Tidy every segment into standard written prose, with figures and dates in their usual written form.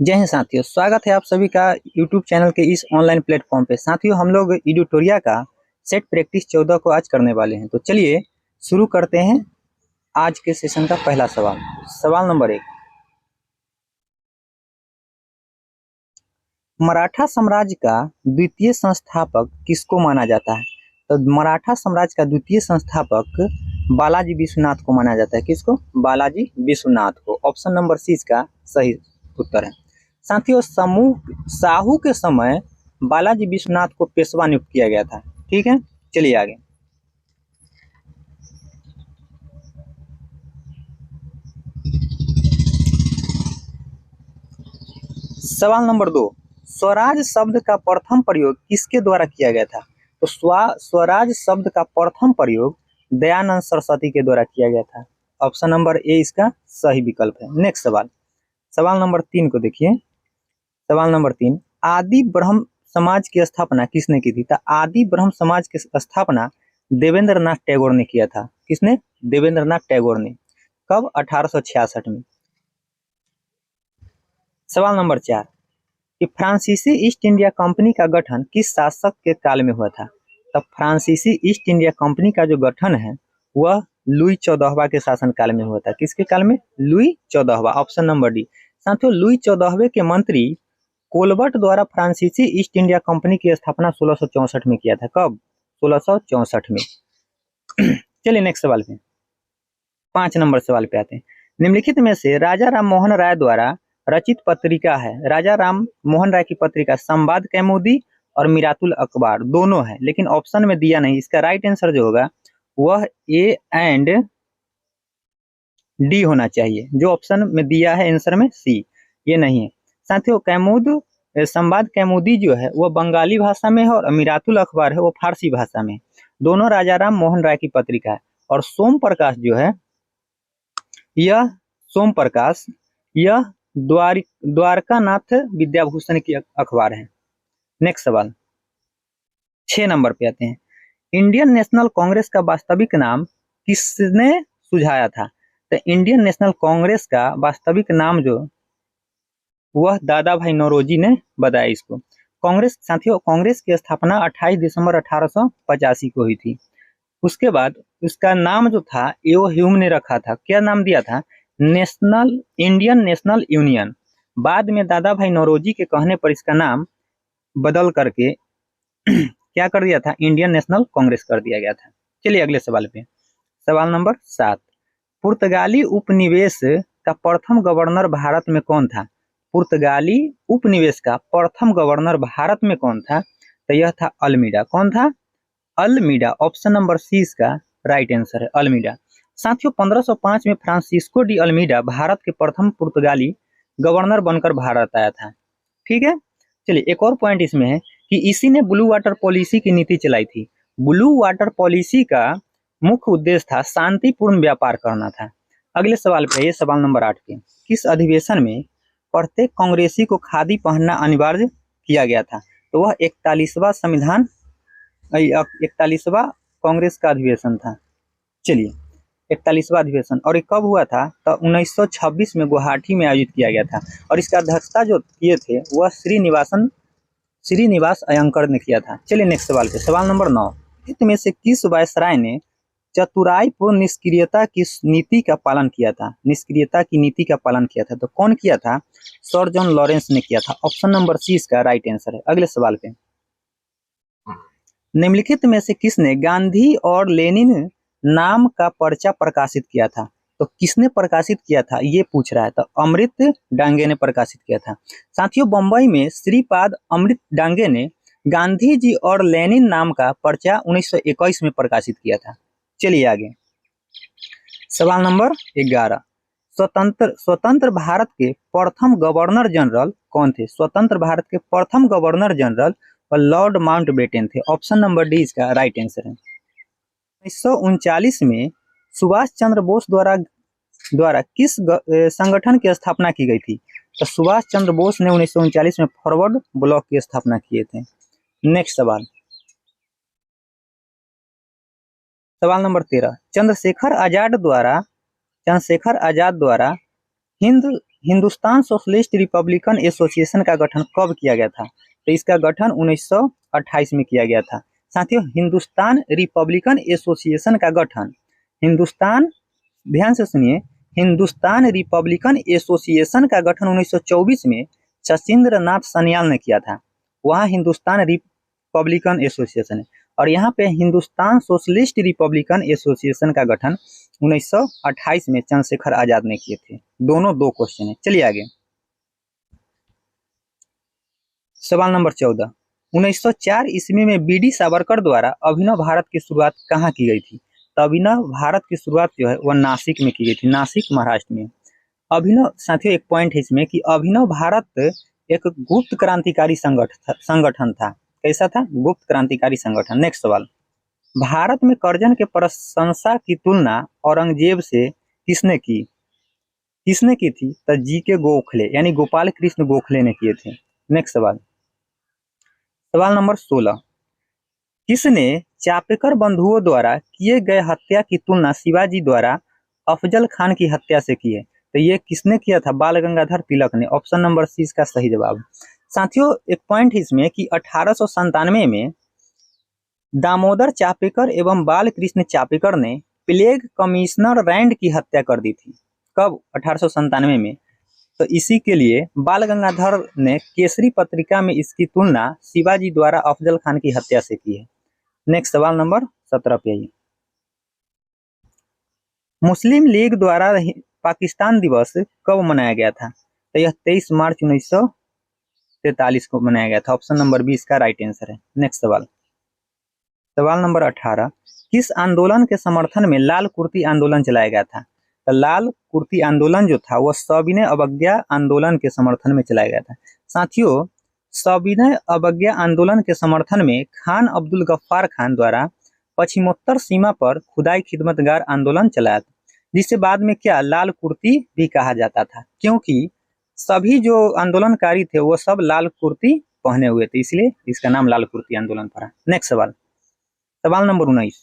जय हिंद साथियों, स्वागत है आप सभी का YouTube चैनल के इस ऑनलाइन प्लेटफॉर्म पे। साथियों, हम लोग एडिटोरिया का सेट प्रैक्टिस 14 को आज करने वाले हैं। तो चलिए शुरू करते हैं आज के सेशन का पहला सवाल। सवाल नंबर 1, मराठा साम्राज्य का द्वितीय संस्थापक किसको माना जाता है? तो मराठा साम्राज्य का द्वितीय संस्थापक बालाजी विश्वनाथ को माना जाता है। किसको? बालाजी विश्वनाथ को। ऑप्शन नंबर सी इसका सही उत्तर है। साथियों, समूह साहू के समय बालाजी विश्वनाथ को पेशवा नियुक्त किया गया था। ठीक है, चलिए आगे। सवाल नंबर 2, स्वराज शब्द का प्रथम प्रयोग किसके द्वारा किया गया था? तो स्वराज शब्द का प्रथम प्रयोग दयानंद सरस्वती के द्वारा किया गया था। ऑप्शन नंबर ए इसका सही विकल्प है। नेक्स्ट सवाल, सवाल नंबर 3 को देखिए। सवाल नंबर 3, आदि ब्रह्म समाज की स्थापना किसने की थी? तो आदि ब्रह्म समाज की स्थापना देवेंद्रनाथ टैगोर ने किया था। किसने? देवेंद्रनाथ टैगोर ने। कब? 1866 में। सवाल नंबर 4, कि फ्रांसीसी ईस्ट इंडिया कंपनी का गठन किस शासक के काल में हुआ था? तब फ्रांसीसी ईस्ट इंडिया कंपनी का जो गठन है वह लुई 14वां के शासन काल में हुआ था। किसके काल में? लुई 14वां। Option number D. साथियों, लुई 14वें के मंत्री कोलबर्ट द्वारा फ्रांसीसी ईस्ट इंडिया कंपनी की स्थापना 1664 में किया था। कब? 1664 में। चलिए नेक्स्ट सवाल पे, 5 नंबर सवाल पे आते हैं। निम्नलिखित में से राजा राम मोहन राय द्वारा रचित पत्रिका है। राजा राम मोहन राय की पत्रिका संवाद कौमुदी और मिरातुल अखबार दोनों है, लेकिन ऑप्शन में दिया नहीं। इसका राइट आंसर जो होगा वह ए एंड डी होना चाहिए। जो ऑप्शन में दिया है आंसर में सी, ये नहीं है। साथियों, संवाद कौमुदी जो है वह बंगाली भाषा में है और मिरातुल अखबार है वो फारसी भाषा में। दोनों राजा राम मोहन राय की पत्रिका है। और सोम प्रकाश जो है यह सोम प्रकाश यह द्वारकानाथ विद्याभूषण की अखबार है। नेक्स्ट सवाल, 6 नंबर पे आते हैं। इंडियन नेशनल कांग्रेस का वास्तविक नाम किसने सुझाया था? तो इंडियन नेशनल कांग्रेस का वास्तविक नाम जो वह दादा भाई नौरोजी ने बताया इसको। कांग्रेस, साथियों, कांग्रेस की स्थापना 28 दिसंबर 1885 को हुई थी। उसके बाद उसका नाम जो था एओ ह्यूम ने रखा था। क्या नाम दिया था? Indian national union. बाद में दादा भाई नौरोजी के कहने पर इसका नाम बदल करके क्या कर दिया था? इंडियन नेशनल कांग्रेस कर दिया गया था। चलिए अगले सवाल पे, सवाल नंबर 7, पुर्तगाली उपनिवेश का प्रथम गवर्नर भारत में कौन था? पुर्तगाली उपनिवेश का प्रथम गवर्नर भारत में कौन था? तो यह था अल्मीडा। कौन था? अल्मीडा। ऑप्शन नंबर सी इसका राइट आंसर है, अल्मीडा। साथियों, 1505 में फ्रांसिस्को डी अल्मीडा भारत के प्रथम पुर्तगाली गवर्नर बनकर भारत आया था। ठीक है, चलिए एक और पॉइंट इसमें है कि इसी ने ब्लू वाटर पॉलिसी की नीति चलाई थी। ब्लू वाटर पॉलिसी का मुख्य उद्देश्य था शांतिपूर्ण व्यापार करना था। अगले सवाल पे, ये सवाल नंबर 8 पे, किस अधिवेशन में प्रत्येक कांग्रेसी को खादी पहनना अनिवार्य किया गया था? तो वह 41वां कांग्रेस का अधिवेशन था। चलिए, 41वां अधिवेशन, और ये कब हुआ था? तो 1926 में गुवाहाटी में आयोजित किया गया था। और इसका अध्यक्षता जो किए थे वह श्रीनिवास अयंकर ने किया था। चलिए नेक्स्ट सवाल पे, सवाल नंबर 9, में से किस वायसराय ने चतुराईपूर्ण निष्क्रियता की नीति का पालन किया था? निष्क्रियता की नीति का पालन किया था। तो कौन किया था? सर जॉन लॉरेंस ने किया था। ऑप्शन नंबर सी इसका राइट आंसर है। अगले सवाल पे, निम्नलिखित में से किसने गांधी और लेनिन नाम का पर्चा प्रकाशित किया था? तो किसने प्रकाशित किया था ये पूछ रहा है। तो अमृत डांगे ने प्रकाशित किया था। साथियों, बंबई में श्रीपाद अमृत डांगे ने गांधी जी और लेनिन नाम का पर्चा 1921 में प्रकाशित किया था। चलिए आगे, सवाल नंबर 11, स्वतंत्र भारत के प्रथम गवर्नर जनरल कौन थे? स्वतंत्र भारत के प्रथम गवर्नर जनरल और लॉर्ड माउंटबेटन थे। ऑप्शन नंबर डी इसका राइट आंसर है। 1939 में सुभाष चंद्र बोस द्वारा किस संगठन की स्थापना की गई थी? तो सुभाष चंद्र बोस ने 1939 में फॉरवर्ड ब्लॉक की स्थापना किए थे। नेक्स्ट सवाल, सवाल नंबर 13, चंद्रशेखर आजाद द्वारा Hind Hindustan socialist Republican association का गठन कब किया गया था? तो इसका गठन 1928 में किया गया था। साथियों, हिंदुस्तान रिपब्लिकन एसोसिएशन का गठन हिंदुस्तान ध्यान से सुनिए, हिंदुस्तान रिपब्लिकन एसोसिएशन का गठन 1924 में शशीन्द्र नाथ सान्याल ने किया था। वहाँ हिंदुस्तान रिपब्लिकन एसोसिएशन है, और यहाँ पे हिंदुस्तान सोशलिस्ट रिपब्लिकन एसोसिएशन का गठन 1928 में चंद्रशेखर आजाद ने किए थे। दोनों दो क्वेश्चन है। चलिए आगे, सवाल नंबर 14। 1904 ईस्वी में बी.डी. सावरकर द्वारा अभिनव भारत की शुरुआत कहाँ की गई थी? तो अभिनव भारत की शुरुआत जो है वह नासिक में की गई थी, नासिक महाराष्ट्र में। अभिनव, साथियों एक पॉइंट है इसमें कि अभिनव भारत एक गुप्त क्रांतिकारी संगठन था। कैसा था? गुप्त क्रांतिकारी संगठन। नेक्स्ट सवाल, भारत में कर्जन के प्रशंसा की तुलना औरंगजेब से किसने की? किसने की थी? तो जी.के. गोखले यानी गोपाल कृष्ण गोखले ने किए थे। नेक्स्ट सवाल, सवाल नंबर 16। किसने चापेकर बंधुओं द्वारा किए गए हत्या की तुलना शिवाजी द्वारा अफजल खान की हत्या से की है? तो ये किसने किया था? बाल गंगाधर तिलक ने। ऑप्शन नंबर सी इसका सही जवाब। साथियों एक पॉइंट है इसमें कि 1897 में दामोदर चापेकर एवं बाल कृष्ण चापेकर ने प्लेग कमिश्नर रैंड की हत्या कर दी थी। कब? 1897 में। तो इसी के लिए बाल गंगाधर ने केसरी पत्रिका में इसकी तुलना शिवाजी द्वारा अफजल खान की हत्या से की है। नेक्स्ट सवाल नंबर 17 पे आइए। मुस्लिम लीग द्वारा पाकिस्तान दिवस कब मनाया गया था? तो यह 23 मार्च 1943 को मनाया गया था। ऑप्शन नंबर 20 का राइट आंसर है। नेक्स्ट सवाल, सवाल नंबर 18। किस आंदोलन के समर्थन में लाल कुर्ती आंदोलन चलाया गया था? तो लाल कुर्ती आंदोलन जो था वह सविनय अवज्ञा आंदोलन के समर्थन में चलाया गया था। साथियों, सविनय अवज्ञा आंदोलन के समर्थन में खान अब्दुल गफ्फार खान द्वारा पश्चिमोत्तर सीमा पर खुदाई खिदमतगार आंदोलन चलाया था, जिसे बाद में क्या लाल कुर्ती भी कहा जाता था, क्योंकि सभी जो आंदोलनकारी थे वो सब लाल कुर्ती पहने हुए थे, इसलिए इसका नाम लाल कुर्ती आंदोलन पड़ा। नेक्स्ट सवाल, सवाल नंबर 19।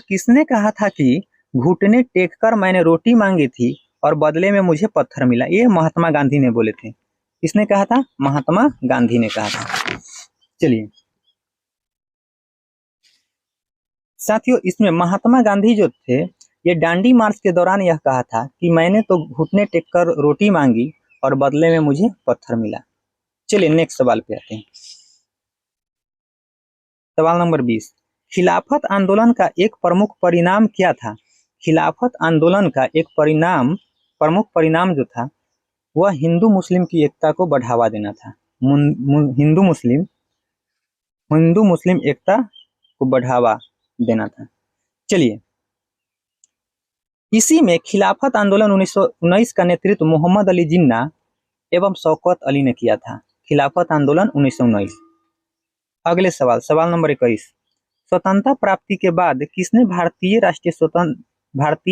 किसने कहा था कि घुटने टेक कर मैंने रोटी मांगी थी और बदले में मुझे पत्थर मिला? ये महात्मा गांधी ने बोले थे। किसने कहा था? महात्मा गांधी ने कहा था। चलिए साथियों, इसमें महात्मा गांधी जो थे ये डांडी मार्च के दौरान यह कहा था कि मैंने तो घुटने टेक कर रोटी मांगी और बदले में मुझे पत्थर मिला। चलिए नेक्स्ट सवाल पे आते हैं। सवाल नंबर 20। खिलाफत आंदोलन का एक प्रमुख परिणाम क्या था? खिलाफत आंदोलन का एक प्रमुख परिणाम जो था वह हिंदू मुस्लिम की एकता को बढ़ावा देना था। हिंदू मुस्लिम एकता को बढ़ावा देना था। चलिए, इसी में खिलाफत आंदोलन 1919 का नेतृत्व मोहम्मद अली जिन्ना एवं शौकत अली ने किया था। खिलाफत आंदोलन 1919। अगले सवाल, सवाल नंबर 21। स्वतंत्रता प्राप्ति के बाद किसने भारतीय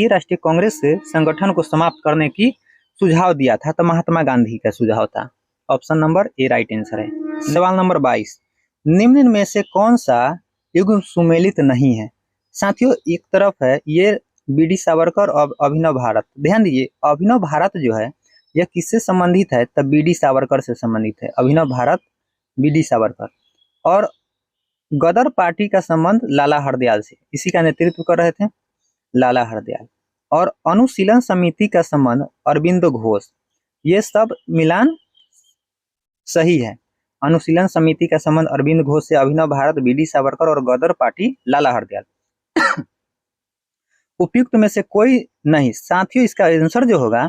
राष्ट्रीय कांग्रेस संगठन को समाप्त करने की सुझाव दिया था? तो महात्मा गांधी का सुझाव था। Option number A right answer है। सवाल नंबर 22। निम्न में से कौन सा युग सुमेलित नहीं है? साथियों एक तरफ है ये बी.डी. सावरकर और अभिनव भारत। ध्यान दीजिए, अभिनव भारत जो है यह किससे संबंधित है? तब बी.डी. सावरकर से संबंधित है। अभिनव भारत, बी.डी. सावरकर। और गदर पार्टी का संबंध लाला हरदयाल से, इसी का नेतृत्व कर रहे थे लाला हरदयाल। और अनुशीलन समिति का संबंध अरविंदो घोष। ये सब मिलान सही है। अनुशीलन समिति का संबंध अरविंद घोष से, अभिनव भारत, बी.डी. सावरकर और गदर पार्टी लाला हरदयाल। उपयुक्त में से कोई नहीं। साथियों इसका आंसर जो होगा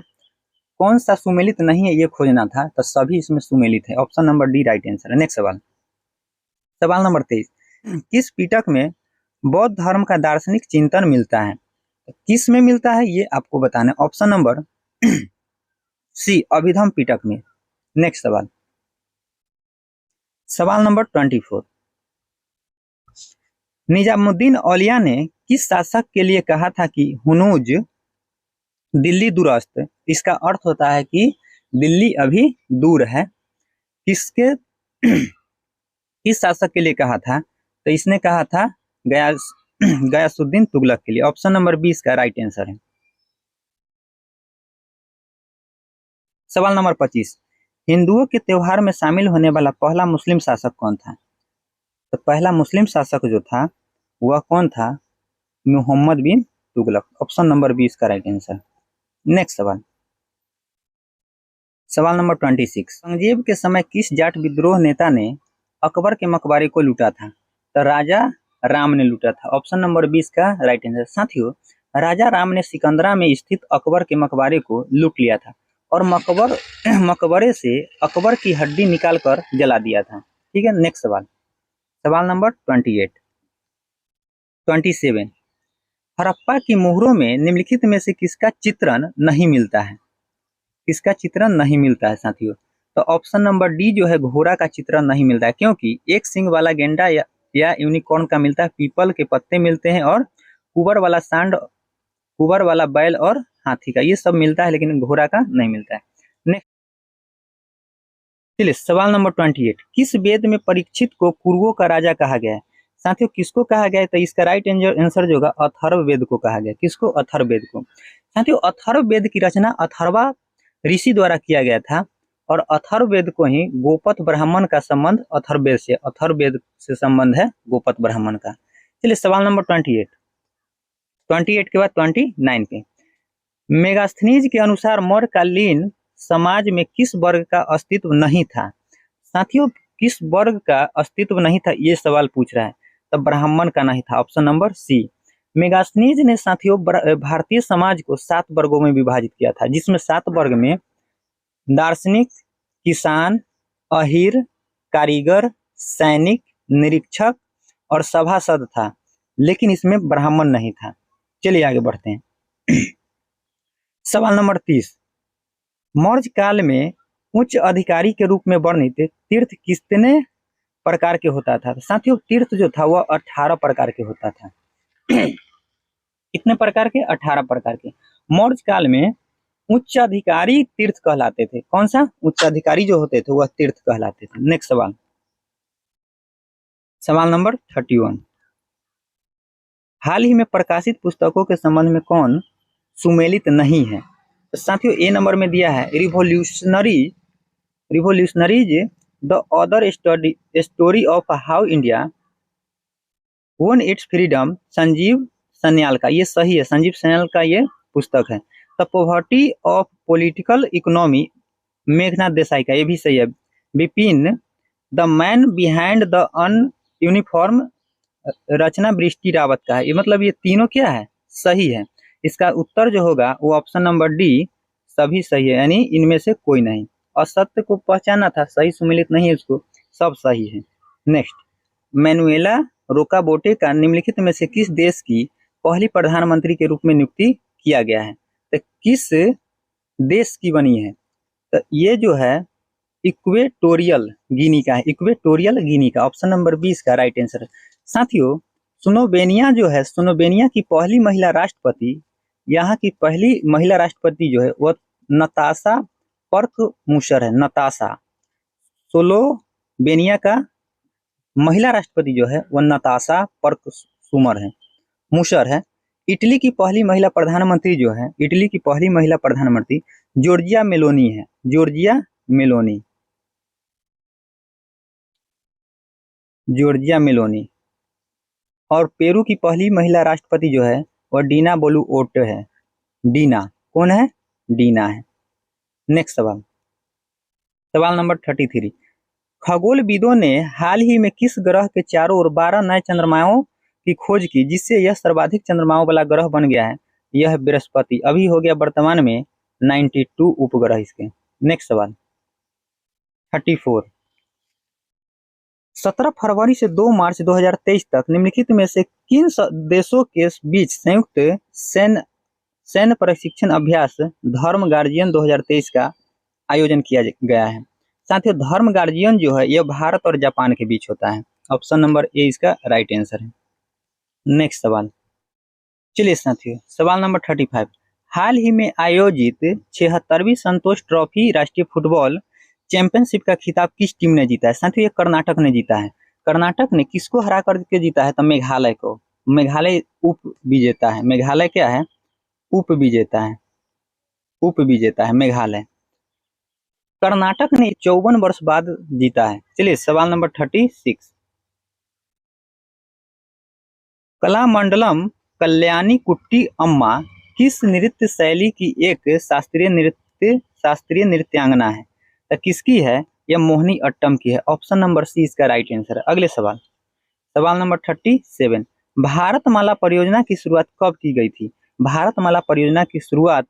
कौन सा सुमेलित नहीं है ये खोजना था, तो सभी इसमें सुमेलित है। Option number D right answer है। नेक्स्ट सवाल, सवाल नंबर 23। किस पिटक में बौद्ध धर्म का दार्शनिक चिंतन मिलता है? किस में मिलता है ये आपको बताना है। ऑप्शन नंबर सी अभिधम पिटक में। नेक्स्ट सवाल, सवाल नंबर 24। निजामुद्दीन औलिया ने किस शासक के लिए कहा था कि हुनूज दिल्ली दूरस्थ? इसका अर्थ होता है कि दिल्ली अभी दूर है। किसके किस शासक के लिए कहा था? तो इसने कहा था गयासुद्दीन तुगलक के लिए। ऑप्शन नंबर 20 का राइट आंसर है। सवाल नंबर 25, हिंदुओं के त्योहार में शामिल होने वाला पहला मुस्लिम शासक कौन था? तो पहला मुस्लिम शासक जो था वह कौन था? मोहम्मद बिन तुगलक। ऑप्शन नंबर 20 का राइट आंसर। नेक्स्ट सवाल, सवाल नंबर 26, औरंगजेब के समय किस जाट विद्रोह नेता ने अकबर के मकबरे को लूटा था? तो राजा राम ने लूटा था। ऑप्शन नंबर 20 का राइट आंसर। साथियों, राजा राम ने सिकंदरा में स्थित अकबर के मकबरे को लूट लिया था और मकबरे से अकबर की हड्डी निकालकर जला दिया था। ठीक है, नेक्स्ट सवाल, सवाल नंबर 27, हड़प्पा की मोहरों में निम्नलिखित में से किसका चित्रण नहीं मिलता है? किसका चित्रण नहीं मिलता है साथियों? तो ऑप्शन नंबर डी जो है, घोड़ा का चित्रण नहीं मिलता है, क्योंकि एक सिंग वाला गेंडा या यूनिकॉर्न का मिलता है, पीपल के पत्ते मिलते हैं, और कुबर वाला बैल और हाथी का, ये सब मिलता है, लेकिन घोड़ा का नहीं मिलता है। नेक्स्ट, चलिए सवाल नंबर 28, किस वेद में परीक्षित को कुरुओं का राजा कहा गया है? साथियों, किसको कहा गया है? तो इसका राइट आंसर जो होगा, अथर्व वेद को कहा गया। किसको? अथर्व वेद को। साथियों, अथर्व वेद की रचना अथर्वा ऋषि द्वारा किया गया था, और अथर्ववेद को ही गोपत ब्राह्मण का संबंध अथर्ववेद से संबंध है गोपत ब्राह्मण का। चलिए सवाल नंबर 28 के बाद 29 पे, मेगास्थनीज के अनुसार मौर्यकालीन समाज में किस वर्ग का अस्तित्व नहीं था? साथियों, किस वर्ग का अस्तित्व नहीं था, ये सवाल पूछ रहा है। तब ब्राह्मण का नहीं था। ऑप्शन नंबर सी। मेगास्थनीज ने साथियों भारतीय समाज को 7 वर्गों में विभाजित किया था, जिसमें 7 वर्ग में दार्शनिक, किसान, अहीर, कारीगर, सैनिक, निरीक्षक और सभासद था, लेकिन इसमें ब्राह्मण नहीं था। चलिए आगे बढ़ते हैं। सवाल नंबर 30, मौर्य काल में उच्च अधिकारी के रूप में वर्णित तीर्थ कितने प्रकार के होता था? साथियों, तीर्थ जो था वह 18 प्रकार के होता था। कितने प्रकार के? 18 प्रकार के। मौर्य काल में उच्चाधिकारी तीर्थ कहलाते थे। कौन सा? उच्चाधिकारी जो होते थे वह तीर्थ कहलाते थे। नेक्स्ट सवाल, सवाल नंबर 31, हाल ही में प्रकाशित पुस्तकों के संबंध में कौन सुमेलित नहीं है? तो साथियों, ए नंबर में दिया है, revolutionaries the other story of how India one it's freedom, Sanjeev Sanyal का। ये सही है, संजीव सन्याल का ये पुस्तक है। The poverty of political economy, Meghnad Desai का, ये भी सही है। Vipin the man behind the an uniform, Rachna Vrishti Rawat का है। ये मतलब ये तीनों क्या है? सही है। इसका उत्तर जो होगा वो ऑप्शन नंबर डी, सभी सही है, यानी इनमें से कोई नहीं। असत्य को पहचाना था, सही सुमेलित नहीं है उसको, सब सही है। नेक्स्ट, मैनुएला रोकाबोटे का निम्नलिखित में से किस देश की पहली प्रधानमंत्री के रूप में नियुक्ति किया गया है? तो किस देश की बनी है? तो ये जो है इक्वेटोरियल गिनी का है, इक्वेटोरियल गिनी का। ऑप्शन नंबर 20 का राइट आंसर। साथियों, स्लोवेनिया जो है, स्लोवेनिया की पहली महिला राष्ट्रपति, यहाँ की पहली महिला राष्ट्रपति जो है वह नताशा पर्कमुशर है। नताशा, स्लोवेनिया का महिला राष्ट्रपति जो है वह नताशा मुशर है। इटली की पहली महिला प्रधानमंत्री जो है, इटली की पहली महिला प्रधानमंत्री जॉर्जिया मेलोनी है। Giorgia Meloni. और पेरू की पहली महिला राष्ट्रपति जो है वह डीना बोलुओर्टे है। डीना कौन है? डीना है। नेक्स्ट सवाल, सवाल नंबर 33, खगोलविदों ने हाल ही में किस ग्रह के चारों ओर 12 नए चंद्रमाओं की खोज की, जिससे यह सर्वाधिक चंद्रमाओं वाला ग्रह बन गया है? यह बृहस्पति अभी हो गया वर्तमान में 92 उपग्रह इसके। नेक्स्ट सवाल 34, 17 फरवरी से 2 मार्च 2023 तक निम्नलिखित में से किन देशों के बीच संयुक्त सैन्य प्रशिक्षण अभ्यास धर्म गार्जियन 2023 का आयोजन किया गया है? साथियों, धर्म गार्जियन जो है यह भारत और जापान के बीच होता है। ऑप्शन नंबर ए इसका राइट आंसर है। नेक्स्ट सवाल, चलिए साथियों, सवाल नंबर 35, हाल ही में आयोजित 76वीं संतोष ट्रॉफी राष्ट्रीय फुटबॉल चैंपियनशिप का खिताब किस टीम ने जीता है? साथियों, ये कर्नाटक ने जीता है। कर्नाटक ने किसको हरा करके जीता है? तो मेघालय को। मेघालय उप विजेता है। मेघालय क्या है? उप विजेता है। मेघालय। कर्नाटक ने 54 वर्ष बाद जीता है। चलिए सवाल नंबर 36। कलामंडलम कल्याणी कुट्टी अम्मा किस नृत्य शैली की एक शास्त्रीय नृत्यांगना है? तो किसकी है? यह मोहिनी अट्टम की है। ऑप्शन नंबर सी इसका राइट आंसर है। अगले सवाल, सवाल नंबर 37। भारतमाला परियोजना की शुरुआत कब की गई थी? भारतमाला परियोजना की शुरुआत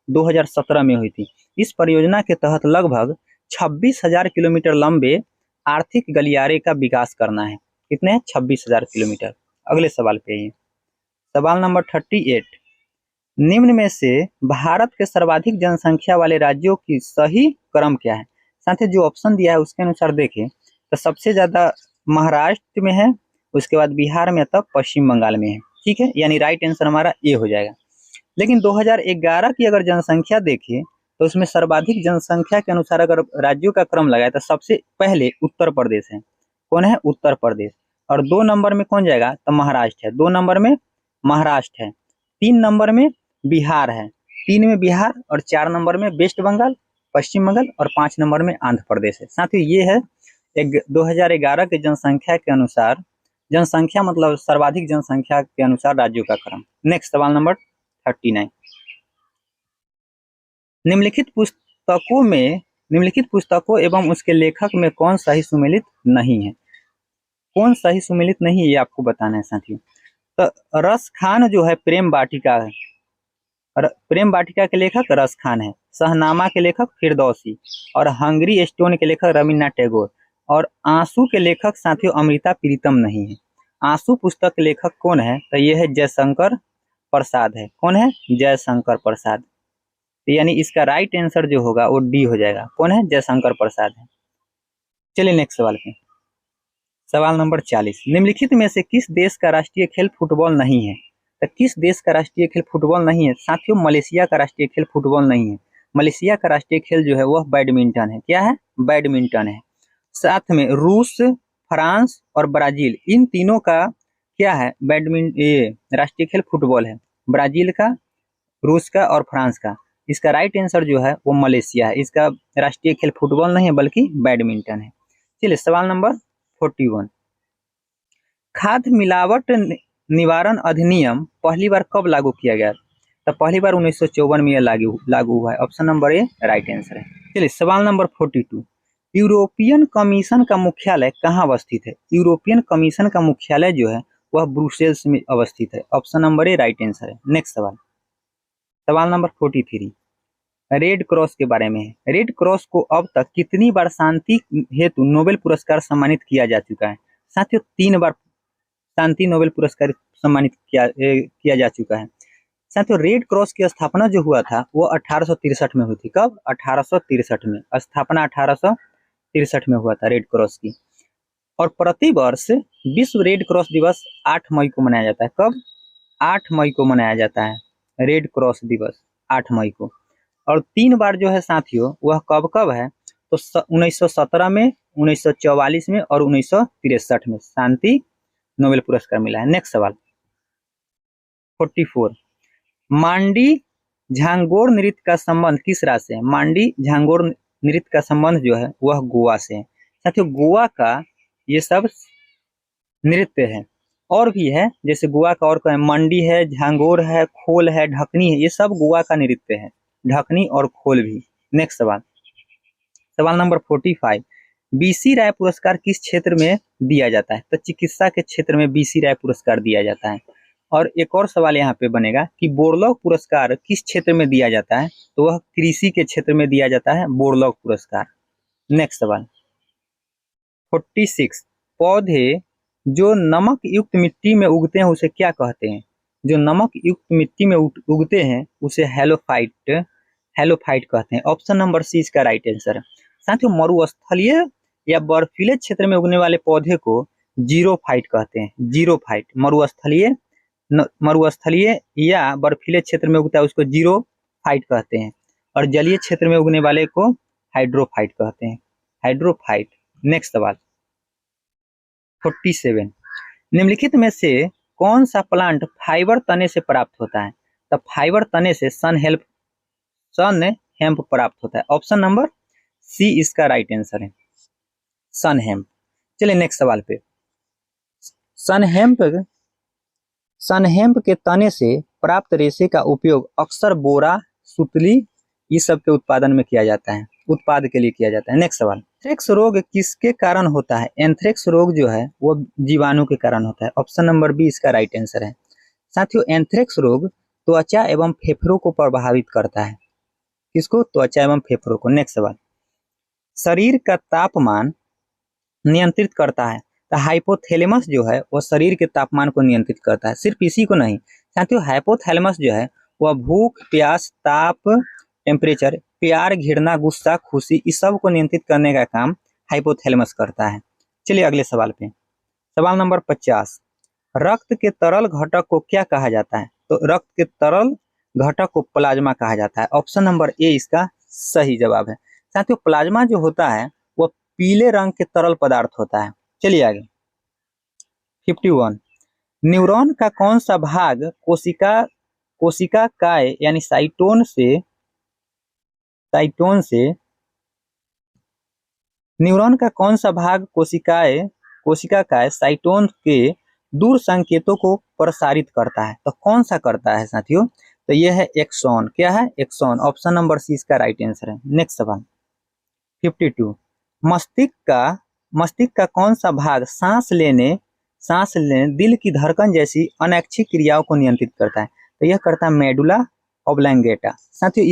2017 में हुई थी। इस परियोजना के तहत लगभग 26,000 किलोमीटर लंबे आर्थिक गलियारे का विकास करना है। कितने? 26,000 किलोमीटर। अगले सवाल पे आइए, सवाल नंबर 38। निम्न में से भारत के सर्वाधिक जनसंख्या वाले राज्यों की सही क्रम क्या है? साथ ही जो ऑप्शन दिया है उसके अनुसार देखें तो सबसे ज्यादा महाराष्ट्र में है, उसके बाद बिहार में, तब पश्चिम बंगाल में है। ठीक है, यानी राइट आंसर हमारा ए हो जाएगा। लेकिन 2011 की अगर जनसंख्या देखें तो उसमें सर्वाधिक जनसंख्या के अनुसार अगर राज्यों का क्रम लगाए तो सबसे पहले उत्तर प्रदेश है। कौन है? उत्तर प्रदेश। और 2 नंबर में कौन जाएगा? तो महाराष्ट्र है। 2 नंबर में महाराष्ट्र है, 3 नंबर में बिहार है, 3 में बिहार, और 4 नंबर में वेस्ट बंगाल, पश्चिम बंगाल, और 5 नंबर में आंध्र प्रदेश है। साथियों ये है 2011 के जनसंख्या के अनुसार, जनसंख्या मतलब सर्वाधिक जनसंख्या के अनुसार राज्यों का क्रम। नेक्स्ट सवाल नंबर 39। निम्नलिखित पुस्तकों एवं उसके लेखक में कौन सही सुमेलित नहीं है? कौन सही सुमेलित नहीं है ये आपको बताना है साथियों। तो रस खान जो है प्रेम वाटिका है, प्रेम वाटिका के लेखक रस खान है। शहनामा के लेखक फिरदौसी, और हंगरी स्टोन के लेखक रविन्द्रनाथ टैगोर, और आंसू के लेखक साथियों अमृता प्रीतम नहीं है। आंसू पुस्तक के लेखक कौन है? तो ये है जयशंकर प्रसाद है। कौन है? जयशंकर प्रसाद। तो यानी इसका राइट आंसर जो होगा वो डी हो जाएगा। कौन है? जयशंकर प्रसाद है। चलिए नेक्स्ट सवाल पे, सवाल नंबर 40। निम्नलिखित में से किस देश का राष्ट्रीय खेल फुटबॉल नहीं है? तो किस देश का राष्ट्रीय खेल फुटबॉल नहीं है? साथियों मलेशिया का राष्ट्रीय खेल फुटबॉल नहीं है। मलेशिया का राष्ट्रीय खेल जो है वह बैडमिंटन है। क्या है? बैडमिंटन है। साथ में रूस, फ्रांस और ब्राजील, इन तीनों का क्या है? ये राष्ट्रीय खेल फुटबॉल है। ब्राजील का, रूस का और फ्रांस का। इसका राइट आंसर जो है वो मलेशिया है। इसका राष्ट्रीय खेल फुटबॉल नहीं है बल्कि बैडमिंटन है। चलिए सवाल नंबर 41। खाद्य मिलावट निवारण अधिनियम पहली बार कब लागू किया गया? तो पहली बार 1954 में यह लागू हुआ है। Option number A right answer है। चलिए सवाल नंबर 42। यूरोपियन कमीशन का मुख्यालय कहाँ अवस्थित है? यूरोपियन कमीशन का मुख्यालय जो है वह ब्रुसेल्स में अवस्थित है। Option number A right answer है। नेक्स्ट सवाल, सवाल नंबर 43 रेड क्रॉस के बारे में है। रेड क्रॉस को अब तक कितनी बार शांति हेतु नोबेल पुरस्कार सम्मानित किया जा चुका है? साथियों 3 बार शांति नोबेल पुरस्कार सम्मानित किया जा चुका है। साथियों रेड क्रॉस की स्थापना जो हुआ था वो 1863 में हुई थी। कब? 1863 में। स्थापना 1863 में हुआ था रेड क्रॉस की। और प्रतिवर्ष विश्व रेड क्रॉस दिवस 8 मई को मनाया जाता है। कब? 8 मई को मनाया जाता है रेड क्रॉस दिवस, 8 मई को। और 3 बार जो है साथियों वह कब कब है? तो 1917 में, 1944 में और 1963 में शांति नोबेल पुरस्कार मिला है। नेक्स्ट सवाल 44। मांडी झांगोर नृत्य का संबंध किस राज्य से है? मांडी झांगोर नृत्य का संबंध जो है वह गोवा से है। साथियों गोवा का ये सब नृत्य है, और भी है, जैसे गोवा का और है मंडी है, झांगोर है, खोल है, ढकनी है, ये सब गोवा का नृत्य है, ढकनी और खोल भी। नेक्स्ट सवाल, सवाल नंबर 45। बीसी राय पुरस्कार किस क्षेत्र में दिया जाता है? तो चिकित्सा के क्षेत्र में बीसी राय पुरस्कार दिया जाता है। और एक और सवाल यहाँ पे बनेगा कि बोरलॉग पुरस्कार किस क्षेत्र में दिया जाता है? तो वह कृषि के क्षेत्र में दिया जाता है बोरलॉग पुरस्कार। नेक्स्ट सवाल 46। पौधे जो नमक युक्त मिट्टी में उगते हैं उसे क्या कहते हैं? जो नमक युक्त मिट्टी में उगते हैं उसे हेलोफाइट कहते हैं। ऑप्शन नंबर सी इसका राइट आंसर है। साथियों मरुस्थलीय या बर्फीले क्षेत्र में उगने वाले पौधे को जीरोफाइट कहते हैं। जीरोफाइट, मरुस्थलीय या बर्फीले क्षेत्र में उगता है उसको जीरोफाइट कहते हैं, और जलीय क्षेत्र में उगने वाले को हाइड्रोफाइट कहते हैं। हाइड्रोफाइट। नेक्स्ट सवाल 47। निम्नलिखित में से कौन सा प्लांट फाइबर तने से प्राप्त होता है? तो फाइबर तने से सन हेम्प प्राप्त होता है। ऑप्शन नंबर सी इसका राइट आंसर है, सन हेम्प। चलिए नेक्स्ट सवाल पे। सन हेम्प के तने से प्राप्त रेशे का उपयोग अक्सर बोरा, सुतली इस सब के उत्पादन में किया जाता है, उत्पाद के लिए किया जाता है। नेक्स्ट सवाल, एंथ्रेक्स रोग किसके कारण होता है? एंथ्रेक्स रोग जो है वो जीवाणु के कारण होता है। ऑप्शन नंबर बी इसका राइट आंसर है। साथियों, एंथ्रेक्स रोग त्वचा एवं फेफड़ों को प्रभावित करता है। किसको? त्वचा एवं फेफड़ों को। नेक्स्ट सवाल, शरीर का तापमान नियंत्रित करता है, तो हाइपोथैलेमस जो है वो शरीर के तापमान को नियंत्रित करता है। सिर्फ इसी को नहीं साथियों, हाइपोथैलेमस जो है वह भूख, प्यास, ताप, टेम्परेचर, प्यार, घृणा, गुस्सा, खुशी इस सब को नियंत्रित करने का काम हाइपोथैलेमस करता है। चलिए अगले सवाल पे। सवाल नंबर 50, रक्त के तरल घटक को क्या कहा जाता है? तो रक्त के तरल घटक को प्लाज्मा कहा जाता है। ऑप्शन नंबर ए इसका सही जवाब है। साथियों, प्लाज्मा जो होता है वो पीले रंग के तरल पदार्थ होता है। चलिए आगे। 51, न्यूरॉन का कौन सा भाग कोशिका काय यानी साइटोन से न्यूरॉन का कौन सा भाग कोशिका काय साइटोन के दूर संकेतों को प्रसारित करता है? तो कौन सा करता है साथियों? तो यह है एक्सॉन। क्या है? एक्सॉन। ऑप्शन नंबर सी इसका राइट आंसर है। नेक्स्ट सवाल 52, मस्तिष्क का कौन सा भाग सांस लेने, दिल की धड़कन जैसी अनैच्छिक क्रियाओं को नियंत्रित करता है? तो यह करता है मेडुला ऑब्लंगेटा। साथियों,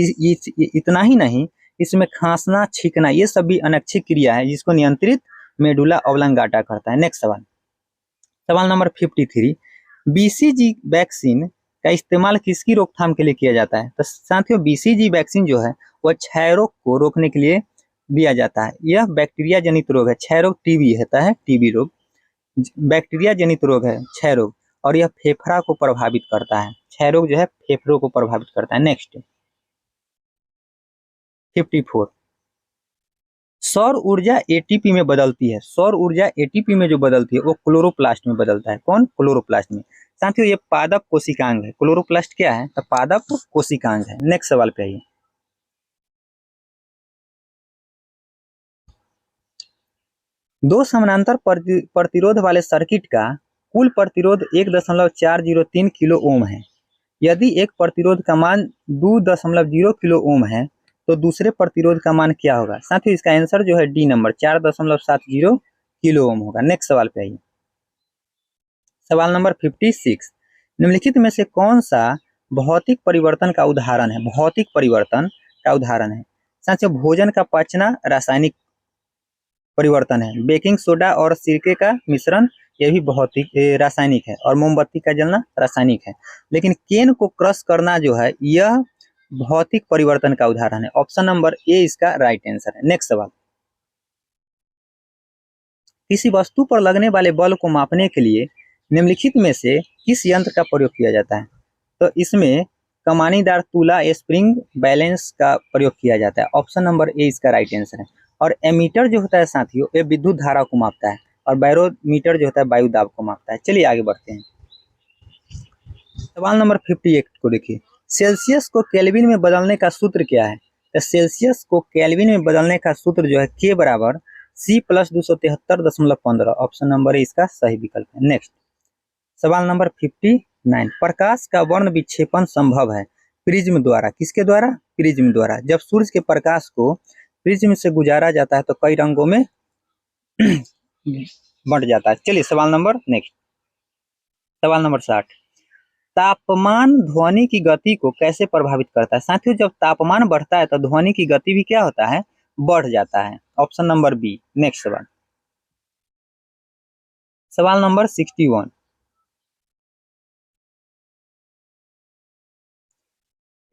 इतना ही नहीं, इसमें खांसना, छींकना ये सब भी अनैच्छिक क्रिया है जिसको नियंत्रित मेडुला ऑब्लंगाटा करता है। नेक्स्ट सवाल, सवाल नंबर 53, बीसीजी वैक्सीन का इस्तेमाल किसकी रोकथाम के लिए किया जाता है? तो साथियों, बीसीजी वैक्सीन जो है वह क्षय रोग को रोकने के लिए दिया जाता है। यह बैक्टीरिया जनित रोग है। क्षय रोग टीबी होता है, टीबी रोग बैक्टीरिया जनित रोग है क्षय रोग, और यह फेफड़ा को प्रभावित करता है। क्षय रोग जो है फेफड़ों को प्रभावित करता है। नेक्स्ट 54, सौर ऊर्जा एटीपी में बदलती है। सौर ऊर्जा एटीपी में जो बदलती है वो क्लोरोप्लास्ट में बदलता है। कौन? क्लोरोप्लास्ट में। साथियों, ये पादप कोशिकांग है। क्लोरोप्लास्ट क्या है? तो पादप कोशिकांग है। नेक्स्ट सवाल पे आइए। दो समानांतर प्रतिरोध वाले सर्किट का कुल प्रतिरोध 1.403 किलो ओम है। यदि एक प्रतिरोध का मान 2.0 किलो ओम है तो दूसरे प्रतिरोध का मान क्या होगा? साथियों, इसका आंसर जो है डी नंबर 4.70 किलो ओम होगा। नेक्स्ट सवाल पे आइए। सवाल नंबर 56, निम्नलिखित में से कौन सा भौतिक परिवर्तन का उदाहरण है? भौतिक परिवर्तन का उदाहरण है साथियों, भोजन का पचना रासायनिक परिवर्तन है। बेकिंग सोडा और सिरके का मिश्रण यह भी भौतिक रासायनिक है, और मोमबत्ती का जलना रासायनिक है। लेकिन केन को क्रश करना जो है यह भौतिक परिवर्तन का उदाहरण है। ऑप्शन नंबर ए इसका राइट आंसर है। नेक्स्ट सवाल, किसी वस्तु पर लगने वाले बल को मापने के लिए निम्नलिखित में से किस यंत्र का प्रयोग किया जाता है? तो इसमें कमानीदार तुला, स्प्रिंग बैलेंस का प्रयोग किया जाता है। ऑप्शन नंबर ए इसका राइट आंसर है। और एमीटर जो होता है साथियों, ये विद्युत धारा को मापता है, और बैरोमीटर जो होता है वायु दाब को मापता है। चलिए आगे बढ़ते हैं। सवाल नंबर 58 को देखिए। सेल्सियस को केल्विन में बदलने का सूत्र क्या है? तो सेल्सियस को केल्विन में बदलने का सूत्र जो है के बराबर C + 273.15। ऑप्शन नंबर ए इसका सही विकल्प है। नेक्स्ट सवाल नंबर 59, प्रकाश का वर्ण विक्षेपण संभव है प्रिज्म द्वारा। किसके द्वारा? प्रिज्म द्वारा। जब सूर्य के प्रकाश को प्रिज्म से गुजारा जाता है तो कई रंगों में बंट जाता है। चलिए सवाल नंबर 60, तापमान ध्वनि की गति को कैसे प्रभावित करता है? साथियों, जब तापमान बढ़ता है तो ध्वनि की गति भी क्या होता है? बढ़ जाता है। Option number B. नेक्स्ट सवाल नंबर 61,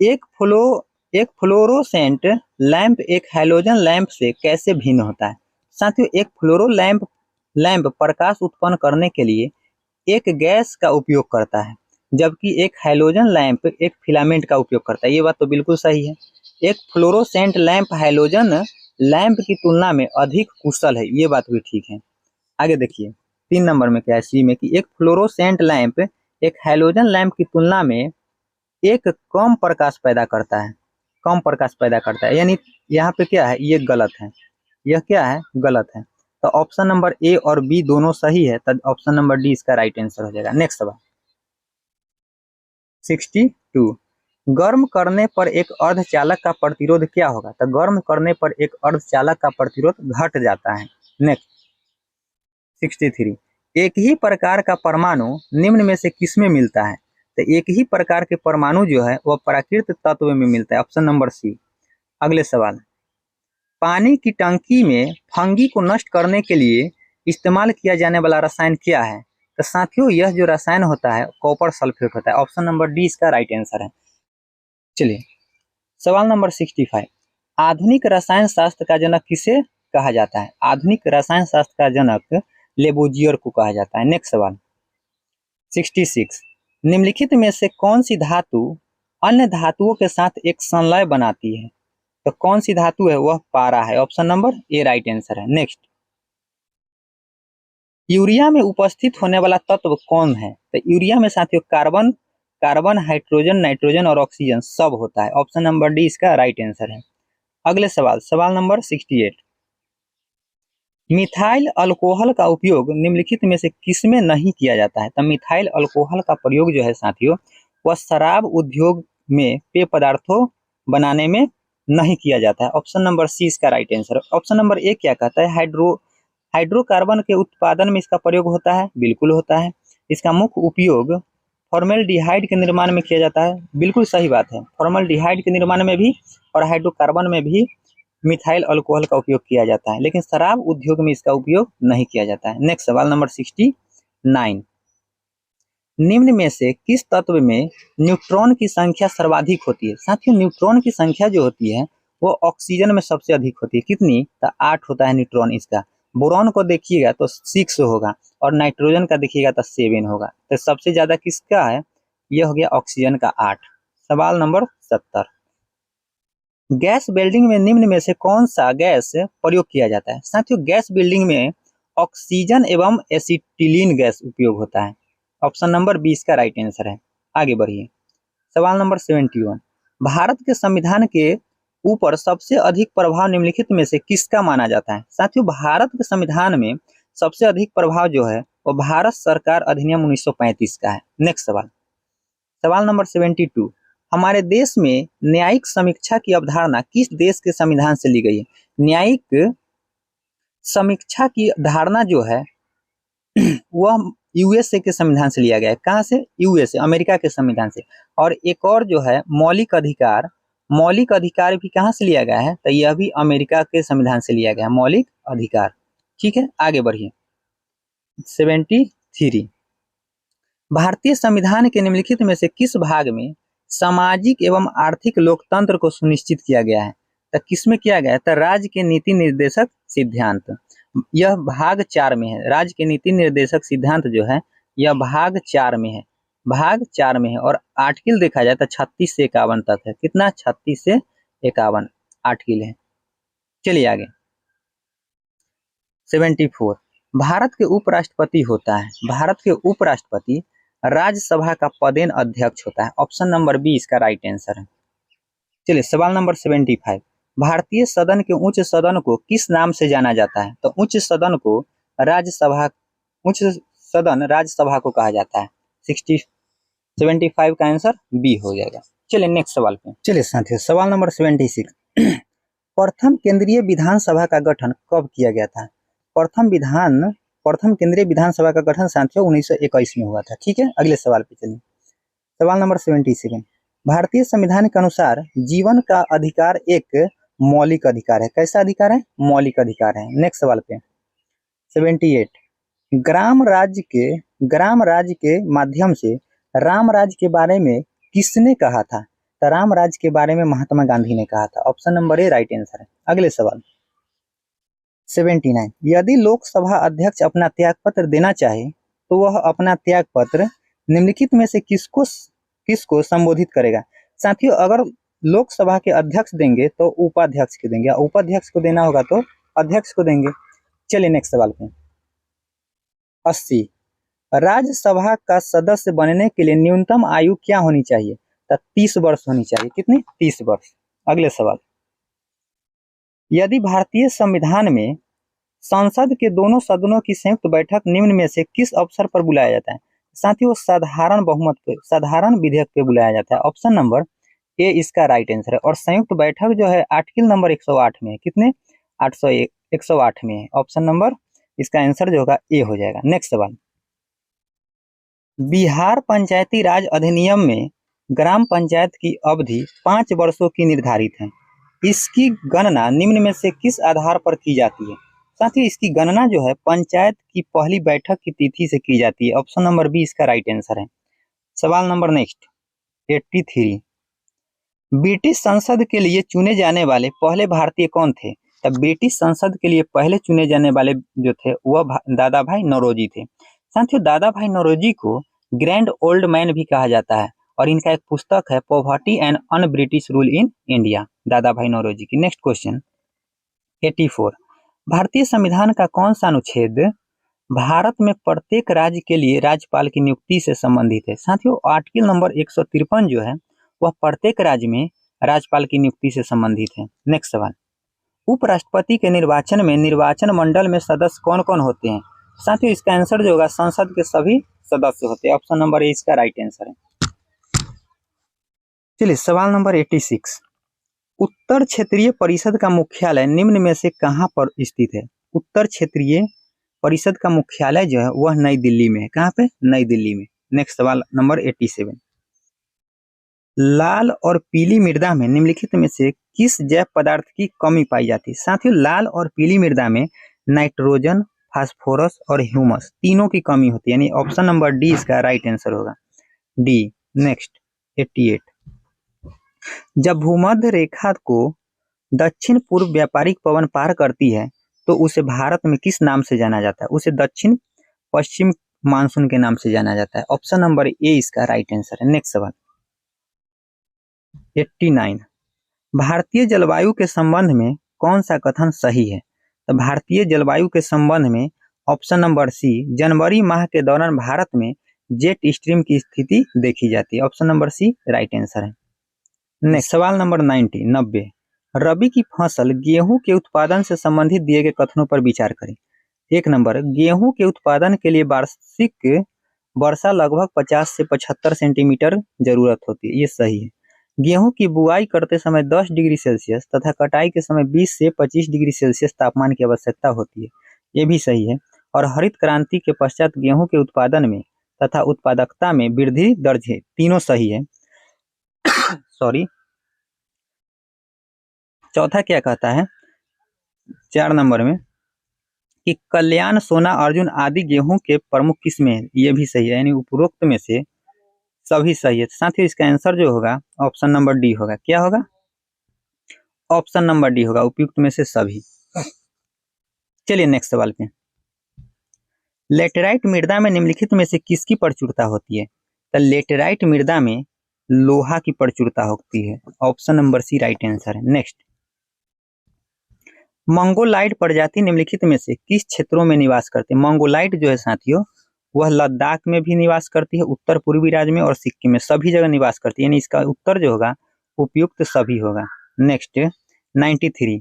एक फ्लोरोसेंट लैंप एक हैलोजन लैंप से कैसे भिन्न होता है? साथियों, एक फ्लोरो लैंप प्रकाश उत्पन्न करने के लिए एक गैस का उपयोग करता है, जबकि एक हैलोजन लैंप एक फिलामेंट का उपयोग करता है। ये बात तो बिल्कुल सही है। एक फ्लोरोसेंट लैंप हैलोजन लैंप की तुलना में अधिक कुशल है। ये बात भी ठीक है। आगे देखिए 3 नंबर में क्या है सी में कि एक फ्लोरोसेंट लैंप एक हैलोजन लैंप की तुलना में एक कम प्रकाश पैदा करता है। कम प्रकाश पैदा करता है, यानी यहाँ पे क्या है, ये गलत है, यह क्या है, गलत है। तो ऑप्शन नंबर ए और बी दोनों सही है, तब ऑप्शन नंबर डी इसका राइट आंसर हो जाएगा। नेक्स्ट सवाल 62, गर्म करने पर एक अर्धचालक का प्रतिरोध क्या होगा? तो गर्म करने पर एक अर्धचालक का प्रतिरोध घट जाता है। नेक्स्ट 63, एक ही प्रकार का परमाणु निम्न में से किसमें मिलता है? तो एक ही प्रकार के परमाणु जो है वह प्राकृतिक तत्व में मिलता है, ऑप्शन नंबर सी। अगले सवाल, पानी की टंकी में फंगी को नष्ट करने के लिए इस्तेमाल किया जाने वाला रसायन क्या है? तो साथियों यह जो रसायन होता है कॉपर सल्फेट होता है, ऑप्शन नंबर डी इसका राइट आंसर है। चलिए सवाल नंबर 65, आधुनिक रसायन शास्त्र का जनक किसे कहा जाता है? आधुनिक रसायन शास्त्र का जनक लेबोजियर को कहा जाता है। नेक्स्ट सवाल 66, निम्नलिखित में से कौन सी धातु अन्य धातुओं के साथ एक संलय बनाती है? तो कौन सी धातु है, वह पारा है, option number A right answer है। नेक्स्ट, यूरिया में उपस्थित होने वाला तत्व कौन है? तो यूरिया में साथियों कार्बन, हाइड्रोजन, नाइट्रोजन और ऑक्सीजन सब होता है, ऑप्शन नंबर डी इसका राइट आंसर है। अगले सवाल, सवाल नंबर 68, मिथाइल अल्कोहल का उपयोग निम्नलिखित में से किसमें नहीं किया जाता है? तो मिथाइल अल्कोहल का प्रयोग जो है साथियों वह शराब उद्योग में पेय पदार्थों बनाने में नहीं किया जाता है, ऑप्शन नंबर सी इसका right answer. Option number A क्या कहता है, हाइड्रोकार्बन के उत्पादन में इसका प्रयोग होता है, बिल्कुल होता है। इसका मुख्य उपयोग फॉर्मेल्डिहाइड के निर्माण में किया जाता है, बिल्कुल सही बात है, फॉर्मेल्डिहाइड के निर्माण में भी और हाइड्रोकार्बन में भी मिथाइल अल्कोहल का उपयोग किया जाता है, लेकिन शराब उद्योग में इसका उपयोग नहीं किया जाता है। नेक्स्ट सवाल नंबर 69, निम्न में से किस तत्व में न्यूट्रॉन की संख्या सर्वाधिक होती है? साथियों न्यूट्रॉन की संख्या जो होती है वो ऑक्सीजन में सबसे अधिक होती है, कितनी? तो 8 होता है न्यूट्रॉन इसका। बोरॉन को देखिएगा तो 6 होगा और नाइट्रोजन का देखिएगा तो 7 होगा। तो सबसे ज्यादा किसका है? यह हो गया ऑक्सीजन का 8। सवाल नंबर 70, गैस बिल्डिंग में निम्न में से कौन सा गैस प्रयोग किया जाता है? साथियों गैस बिल्डिंग में ऑक्सीजन एवं एसिटिलीन गैस उपयोग होता है, ऑप्शन नंबर 20 का राइट आंसर है। आगे बढ़िए, सवाल नंबर 71, भारत के संविधान के ऊपर सबसे अधिक प्रभाव निम्नलिखित में से किसका माना जाता है? साथियों भारत के संविधान में सबसे अधिक प्रभाव जो है वो भारत सरकार अधिनियम 1935 का है। नेक्स्ट सवाल, सवाल नंबर 72, हमारे देश में न्यायिक समीक्षा की अवधारणा किस देश के संविधान से ली गई है? न्यायिक समीक्षा की धारणा जो है वह यूएसए के संविधान से लिया गया है। कहाँ से? यूएसए, अमेरिका के संविधान से। और एक और जो है मौलिक अधिकार भी कहाँ से लिया गया है? तो यह भी अमेरिका के संविधान से लिया गया है, मौलिक अधिकार। ठीक है, आगे बढ़िए, 73, भारतीय संविधान के निम्नलिखित में से किस भाग में सामाजिक एवं आर्थिक लोकतंत्र को सुनिश्चित किया गया है? तो किसमें किया गया है? तो राज्य के नीति निर्देशक सिद्धांत, यह भाग 4 में है। राज्य के नीति निर्देशक सिद्धांत जो है यह भाग 4 में है, भाग 4 में है। और आर्टिकल देखा जाए तो 36 से 51 तक है। कितना? 36 से 51 आर्टिकल है। चलिए आगे, 74, भारत के उपराष्ट्रपति होता है, भारत के उपराष्ट्रपति राज्यसभा का पदेन अध्यक्ष होता है, ऑप्शन नंबर बी इसका राइट आंसर है। चलिए सवाल नंबर 75, भारतीय सदन के उच्च सदन को किस नाम से जाना जाता है? तो उच्च सदन को राज्यसभा, उच्च सदन राज्यसभा को कहा जाता है। 75 का आंसर बी हो जाएगा। चलिए नेक्स्ट सवाल पे। चलिए साथियों सवाल नंबर 76, प्रथम केंद्रीय विधानसभा का गठन कब किया गया था? प्रथम केंद्रीय विधानसभा का गठन साथियों 1921 में हुआ था। ठीक है, अगले सवाल पे चलिए। सवाल नंबर 77, भारतीय संविधान के अनुसार जीवन का अधिकार एक मौलिक अधिकार है। कैसा अधिकार है? मौलिक अधिकार है। नेक्स्ट सवाल पे 78, ग्राम राज्य के माध्यम से राम राज्य के बारे में किसने कहा था? तो राम राज्य के बारे में महात्मा गांधी ने कहा था, option number A right answer है। अगले सवाल 79, यदि लोकसभा अध्यक्ष अपना त्यागपत्र देना चाहे तो वह अपना त्यागपत्र निम्नलिखित में से किसको संबोधित करेगा? साथियों अगर लोकसभा के अध्यक्ष देंगे तो उपाध्यक्ष को देंगे, उपाध्यक्ष को देना होगा तो अध्यक्ष को देंगे। चलिए नेक्स्ट सवाल पे 80, राज्यसभा का सदस्य बनने के लिए न्यूनतम आयु क्या होनी चाहिए? तो 30 वर्ष होनी चाहिए। कितनी? 30 वर्ष। अगले सवाल, यदि भारतीय संविधान में संसद के दोनों सदनों की संयुक्त बैठक निम्न में से किस अवसर पर बुलाया जाता है? साथियों, साधारण बहुमत पे, साधारण विधेयक पे बुलाया जाता है। ऑप्शन नंबर ए इसका राइट आंसर है। और संयुक्त बैठक जो है आर्टिकल नंबर 108 में है। कितने? 801 108 में है। ऑप्शन नंबर इसका आंसर जो होगा ए हो जाएगा। नेक्स्ट सवाल, बिहार पंचायती राज अधिनियम में ग्राम पंचायत की अवधि 5 वर्षों की निर्धारित है। इसकी गणना निम्न में से किस आधार पर की जाती है? साथ ही इसकी गणना जो है पंचायत की पहली बैठक की तिथि से की जाती है। ऑप्शन नंबर बी इसका राइट आंसर है। सवाल नंबर नेक्स्ट 83, ब्रिटिश संसद के लिए चुने जाने वाले पहले भारतीय कौन थे? तब ब्रिटिश संसद के लिए पहले चुने जाने वाले जो थे वह दादा भाई नौरोजी थे। साथियों, दादा भाई नौरोजी को ग्रैंड ओल्ड मैन भी कहा जाता है और इनका एक पुस्तक है poverty and un British rule in India, दादा भाई नौरोजी की। नेक्स्ट क्वेश्चन 84, भारतीय संविधान का कौन सा अनुच्छेद भारत में प्रत्येक राज्य के लिए राज्यपाल की नियुक्ति से संबंधित है? साथियों, आर्टिकल नंबर 153 जो है वह प्रत्येक राज्य में राज्यपाल की नियुक्ति से संबंधित है। नेक्स्ट सवाल, उपराष्ट्रपति के निर्वाचन में निर्वाचन मंडल में सदस्य कौन कौन होते हैं? साथियों, इसका आंसर जो होगा संसद के सभी सदस्य होते हैं। ऑप्शन नंबर ए इसका राइट आंसर है। चलिए सवाल नंबर 86, उत्तर क्षेत्रीय परिषद का मुख्यालय निम्न में से कहां पर स्थित है? उत्तर क्षेत्रीय परिषद का मुख्यालय जो है वह नई दिल्ली में है। कहां पे? नई दिल्ली में। नेक्स्ट सवाल नंबर 87, लाल और पीली मृदा में निम्नलिखित में से किस जैव पदार्थ की कमी पाई जाती है? साथियों, लाल और पीली मृदा में नाइट्रोजन, फास्फोरस और ह्यूमस तीनों की कमी होती है, यानी ऑप्शन नंबर डी इसका राइट आंसर होगा, डी। नेक्स्ट 88, जब भूमध्य रेखा को दक्षिण पूर्व व्यापारिक पवन पार करती है तो उसे भारत में किस नाम से जाना जाता है? उसे दक्षिण पश्चिम मानसून के नाम से जाना जाता है। ऑप्शन नंबर ए इसका राइट आंसर है। नेक्स्ट सवाल 89, भारतीय जलवायु के संबंध में कौन सा कथन सही है? तो भारतीय जलवायु के संबंध में ऑप्शन नंबर सी, जनवरी माह के दौरान भारत में जेट स्ट्रीम की स्थिति देखी जाती है। Option number C right answer है। नेक्स्ट सवाल नंबर 90, रबी की फसल गेहूं के उत्पादन से संबंधित दिए गए कथनों पर विचार करें। 1 नंबर, गेहूं के उत्पादन के लिए वार्षिक वर्षा लगभग 50 से 75 सेंटीमीटर जरूरत होती है, ये सही है। गेहूं की बुआई करते समय 10 डिग्री सेल्सियस तथा कटाई के समय 20 से 25 डिग्री सेल्सियस तापमान की आवश्यकता होती है, ये भी सही है। और हरित क्रांति के पश्चात गेहूं के उत्पादन में तथा उत्पादकता में वृद्धि दर्ज है, तीनों सही है। सॉरी, चौथा क्या कहता है 4 नंबर में कि कल्याण, सोना, अर्जुन आदि गेहूं के प्रमुख किस्में हैं, ये भी सही है, यानी उपरोक्त में से सभी सही है। साथ ही इसका आंसर जो होगा ऑप्शन नंबर डी होगा। क्या होगा? ऑप्शन नंबर डी होगा, उपयुक्त में से सभी। चलिए नेक्स्ट सवाल पे, लेटेराइट मृदा में निम्नलिखित में से किसकी प्रचुरता होती है? तो लेटेराइट मृदा में लोहा की प्रचुरता होती है। Option number C right answer है। नेक्स्ट, मंगोलाइट प्रजाति निम्नलिखित में से किस क्षेत्रों में निवास करते हैं? मंगोलाइट जो है साथियों वह लद्दाख में भी निवास करती है, उत्तर पूर्वी राज्य में और सिक्किम में, सभी जगह निवास करती है, यानी इसका उत्तर जो होगा उपयुक्त सभी होगा। नेक्स्ट 93,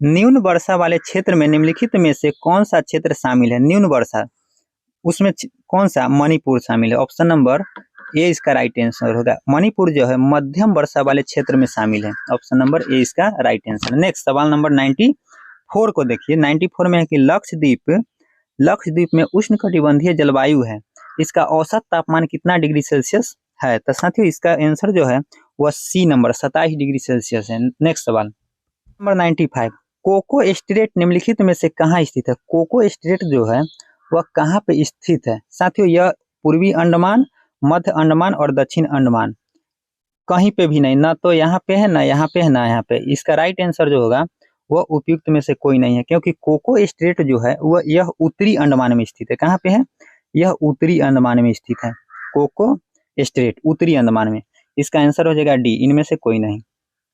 न्यून वर्षा वाले क्षेत्र में निम्नलिखित में से कौन सा क्षेत्र शामिल है? न्यून वर्षा, उसमें कौन सा? मणिपुर शामिल है। ऑप्शन नंबर ए इसका राइट आंसर होगा। मणिपुर जो है मध्यम वर्षा वाले क्षेत्र में शामिल है। ऑप्शन नंबर ए इसका राइट आंसर। नेक्स्ट सवाल नंबर 94 को देखिए। 94 में है कि लक्षद्वीप में उष्णकटिबंधीय जलवायु है, इसका औसत तापमान कितना डिग्री सेल्सियस है? तो साथियों इसका आंसर जो है वह सी नंबर 27 डिग्री सेल्सियस है। नेक्स्ट सवाल नंबर 95, कोको स्ट्रेट निम्नलिखित में से कहाँ स्थित है? कोको स्ट्रेट जो है वह कहाँ पे स्थित है? साथियों यह पूर्वी अंडमान, मध्य अंडमान और दक्षिण अंडमान, कहीं पे भी नहीं, ना तो यहाँ पे है, ना यहाँ पे है, ना यहाँ पे। इसका राइट आंसर जो होगा वह उपयुक्त में से कोई नहीं है, क्योंकि कोको स्ट्रेट जो है वह यह उत्तरी अंडमान में स्थित है। कहाँ पे है? यह उत्तरी अंडमान में स्थित है, कोको स्ट्रेट उत्तरी अंडमान में। इसका आंसर हो जाएगा डी, इनमें से कोई नहीं।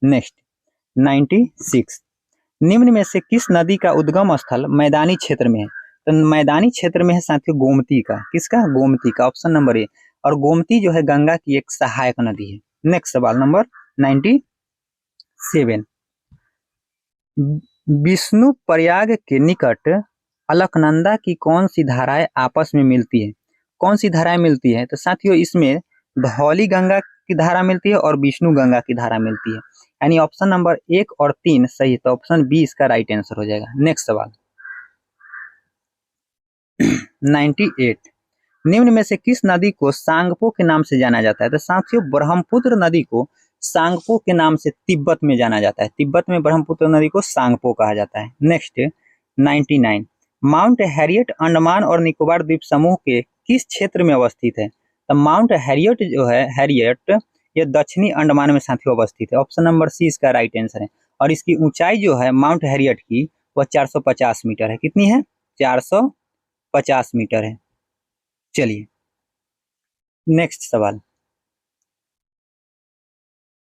नेक्स्ट 96, निम्न में से किस नदी का उद्गम स्थल मैदानी क्षेत्र में है? तो मैदानी क्षेत्र में है साथियों गोमती का। किसका? गोमती का। Option number A. और गोमती जो है गंगा की एक सहायक नदी है। नेक्स्ट सवाल नंबर 97, 7। विष्णु प्रयाग के निकट अलकनंदा की कौन सी धाराएं आपस में मिलती है? कौन सी धाराएं मिलती है? तो साथियों इसमें धौली गंगा की धारा मिलती है और विष्णु गंगा की धारा मिलती है, यानी ऑप्शन नंबर 1 और 3 सही है, तो ऑप्शन बी इसका राइट आंसर हो जाएगा। नेक्स्ट सवाल 98। निम्न में से किस नदी को सांगपो के नाम से जाना जाता है? तो साथियों ब्रह्मपुत्र नदी को सांगपो के नाम से तिब्बत में जाना जाता है। तिब्बत में ब्रह्मपुत्र नदी को सांगपो कहा जाता है। नेक्स्ट 99। माउंट हैरियट अंडमान और निकोबार द्वीप समूह के किस क्षेत्र में अवस्थित है? तो माउंट हैरियट जो है, हैरियट ये दक्षिणी अंडमान में साथियों अवस्थित है। ऑप्शन नंबर सी इसका राइट आंसर है। और इसकी ऊंचाई जो है माउंट हैरियट की वह 450 मीटर है। कितनी है? 450 मीटर है। चलिए नेक्स्ट सवाल,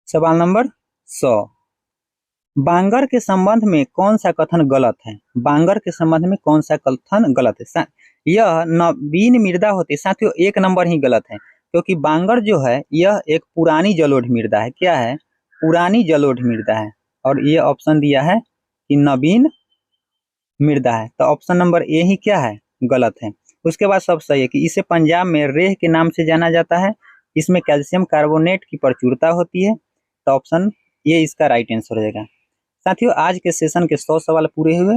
सवाल नंबर 100। बांगर के संबंध में कौन सा कथन गलत है? बांगर के संबंध में कौन सा कथन गलत है? यह नवीन मृदा होती है। साथियों 1 नंबर ही गलत है, क्योंकि बांगर जो है यह एक पुरानी जलोढ़ मृदा है। क्या है? पुरानी जलोढ़ मृदा है। और ये ऑप्शन दिया है कि नवीन मृदा है, तो ऑप्शन नंबर ए ही क्या है? गलत है। उसके बाद सब सही है कि इसे पंजाब में रेह के नाम से जाना जाता है। इसमें कैल्शियम कार्बोनेट की प्रचुरता होती है, तो ऑप्शन ये इसका राइट आंसर हो जाएगा। साथियों आज के सेशन के 100 सवाल पूरे हुए।